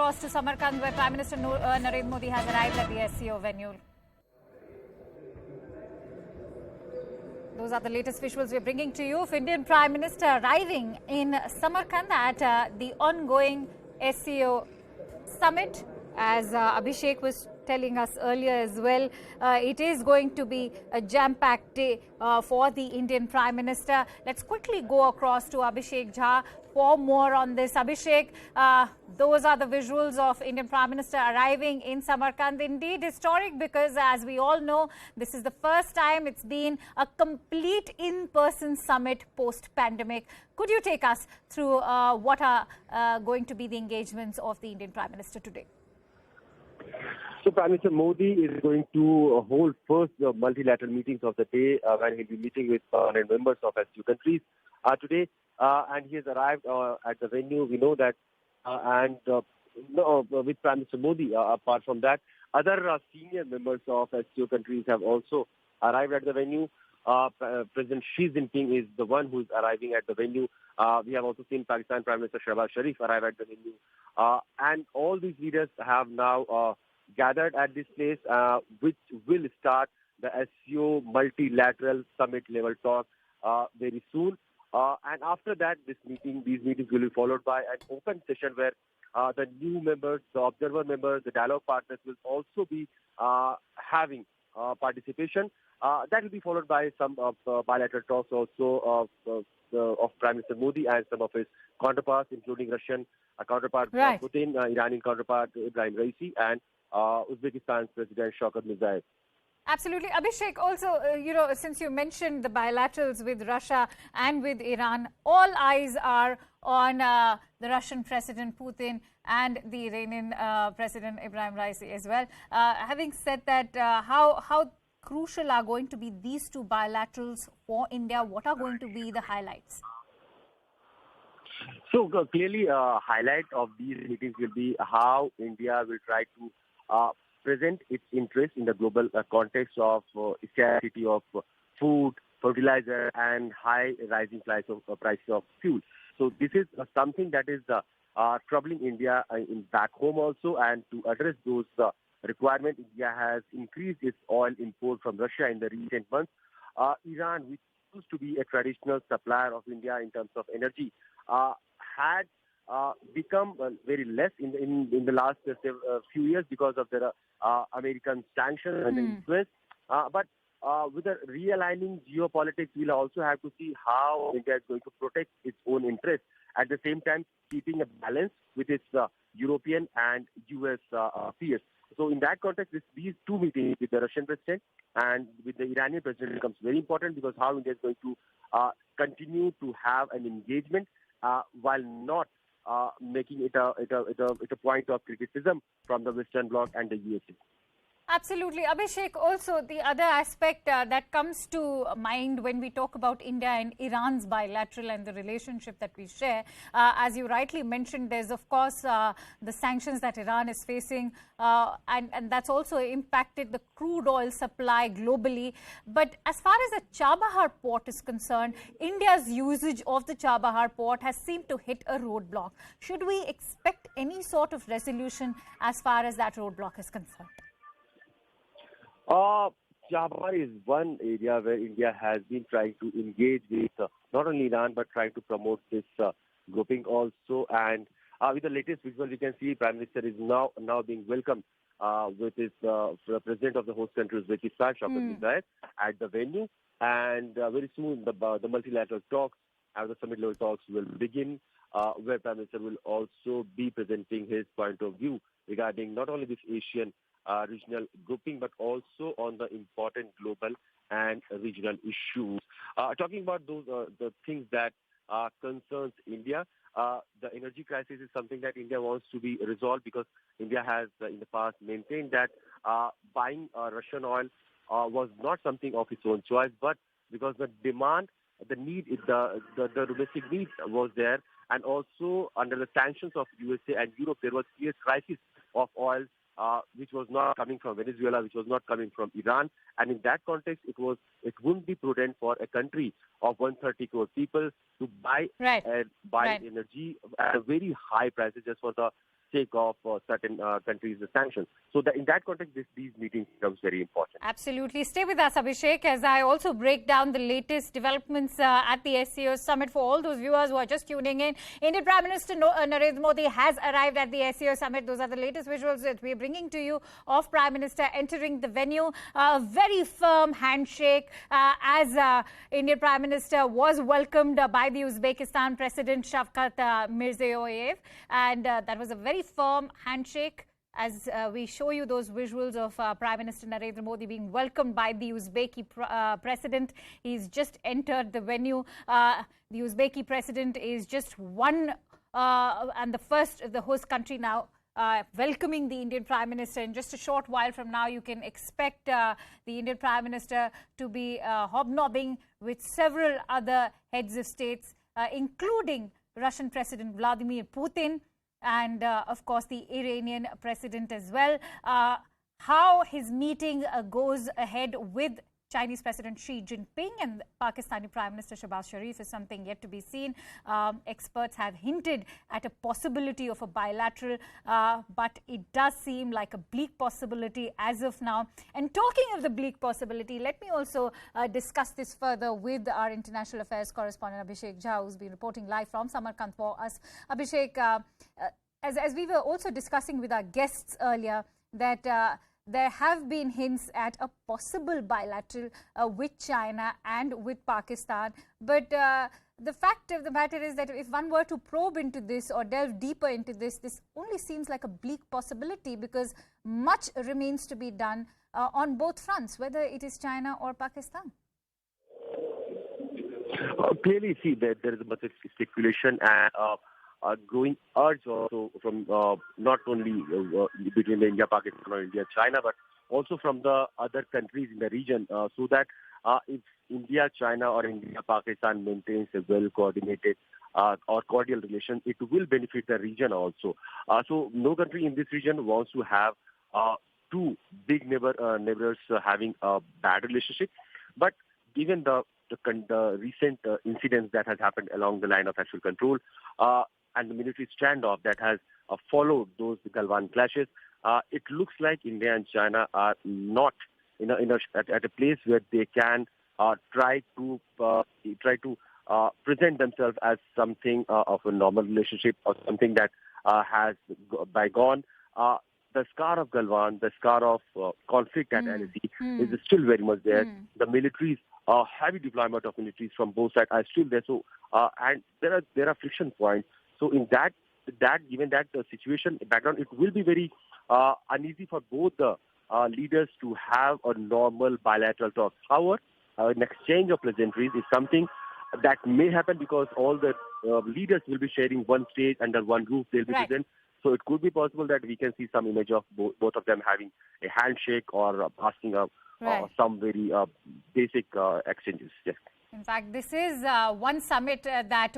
across to Samarkand, where Prime Minister Narendra Modi has arrived at the SCO venue. Those are the latest visuals we're bringing to you of Indian Prime Minister arriving in Samarkand at the ongoing SCO summit. As Abhishek was telling us earlier as well, it is going to be a jam-packed day for the Indian Prime Minister. Let's quickly go across to Abhishek Jha for more on this. Abhishek, those are the visuals of Indian Prime Minister arriving in Samarkand. Indeed historic, because as we all know, this is the first time it's been a complete in-person summit post-pandemic. Could you take us through what are going to be the engagements of the Indian Prime Minister today? So Prime Minister Modi is going to hold first multilateral meetings of the day when he'll be meeting with members of SCO countries today. And he has arrived at the venue. We know that. With Prime Minister Modi, apart from that, other senior members of SCO countries have also arrived at the venue. President Xi Jinping is the one who is arriving at the venue. We have also seen Pakistan Prime Minister Shehbaz Sharif arrive at the venue. And all these leaders have now gathered at this place, which will start the SCO multilateral summit level talk very soon. And after that, these meetings will be followed by an open session where the new members, the observer members, the dialogue partners will also be having participation. That will be followed by some bilateral talks also of Prime Minister Modi and some of his counterparts, including Russian counterpart Putin, Iranian counterpart Ibrahim Raisi, and Uzbekistan's President Shavkat Mirziyoyev. Absolutely. Abhishek, also, since you mentioned the bilaterals with Russia and with Iran, all eyes are on the Russian President Putin and the Iranian President Ibrahim Raisi as well. Having said that, how crucial are going to be these two bilaterals for India? What are going to be the highlights? So clearly, highlight of these meetings will be how India will try to present its interest in the global context of scarcity of food, fertilizer, and high rising prices of fuel. So this is something that is troubling India in back home also, and to address those requirements, India has increased its oil import from Russia in the recent months. Iran, which used to be a traditional supplier of India in terms of energy, had become very less in the last few years because of the American sanctions and influence. But with the realigning geopolitics, we'll also have to see how India is going to protect its own interests, at the same time keeping a balance with its European and US peers. So in that context, these two meetings with the Russian president and with the Iranian president becomes very important, because how India is going to continue to have an engagement while not making it a point of criticism from the Western Bloc and the USA. Absolutely. Abhishek, also the other aspect that comes to mind when we talk about India and Iran's bilateral and the relationship that we share, as you rightly mentioned, there's of course the sanctions that Iran is facing, and that's also impacted the crude oil supply globally. But as far as the Chabahar port is concerned, India's usage of the Chabahar port has seemed to hit a roadblock. Should we expect any sort of resolution as far as that roadblock is concerned? Chabahar is one area where India has been trying to engage with not only Iran, but trying to promote this grouping also. And with the latest visual, we can see Prime Minister is now being welcomed with his president of the host country, Uzbekistan, Shavkat Mirziyoyev, at the venue. And very soon, the multilateral talks, the summit level talks will begin, where Prime Minister will also be presenting his point of view regarding not only this Asian regional grouping, but also on the important global and regional issues. Talking about those the things that concerns India, the energy crisis is something that India wants to be resolved, because India has in the past maintained that buying Russian oil was not something of its own choice, but because the demand, the need, the domestic need was there, and also under the sanctions of USA and Europe, there was clear crisis of oil which was not coming from Venezuela, which was not coming from Iran. And in that context, it wouldn't be prudent for a country of 130 crore people to buy energy at a very high prices just for the sake of certain countries' sanctions. So in that context, these meetings becomes very important. Absolutely. Stay with us, Abhishek, as I also break down the latest developments at the SCO summit for all those viewers who are just tuning in. Indian Prime Minister Narendra Modi has arrived at the SCO summit. Those are the latest visuals that we are bringing to you of Prime Minister entering the venue. A very firm handshake as Indian Prime Minister was welcomed by the Uzbekistan President Shavkat Mirziyoyev, and that was a very firm handshake. As we show you those visuals of Prime Minister Narendra Modi being welcomed by the Uzbeki president. He's just entered the venue. The Uzbeki president is just one and the host country now welcoming the Indian Prime Minister. In just a short while from now, you can expect the Indian Prime Minister to be hobnobbing with several other heads of states, including Russian President Vladimir Putin, and of course the Iranian president as well. How his meeting goes ahead with Chinese President Xi Jinping and Pakistani Prime Minister Shehbaz Sharif is something yet to be seen. Experts have hinted at a possibility of a bilateral, but it does seem like a bleak possibility as of now. And talking of the bleak possibility, let me also discuss this further with our international affairs correspondent Abhishek Jha, who's been reporting live from Samarkand for us. Abhishek, as we were also discussing with our guests earlier, that there have been hints at a possible bilateral with China and with Pakistan. But the fact of the matter is that if one were to probe into this or delve deeper into this, this only seems like a bleak possibility, because much remains to be done on both fronts, whether it is China or Pakistan. Clearly, see that there is much speculation and growing urge also from not only between India, Pakistan or India, China, but also from the other countries in the region, so that if India, China or India, Pakistan maintains a well-coordinated or cordial relation, it will benefit the region also. So no country in this region wants to have two big neighbors having a bad relationship. But given the recent incidents that has happened along the line of actual control, and the military standoff that has followed those Galwan clashes, it looks like India and China are not at a place where they can try to present themselves as something of a normal relationship or something that has bygone. The scar of Galwan, the scar of conflict at LAC is still very much there. The militaries, heavy deployment of militaries from both sides are still there. So, and there are friction points. So in that given that situation background, it will be very uneasy for both the leaders to have a normal bilateral talk. However, an exchange of pleasantries is something that may happen because all the leaders will be sharing one stage under one roof. They'll be present. So it could be possible that we can see some image of both of them having a handshake or asking some very basic exchanges. Yes. In fact, this is one summit that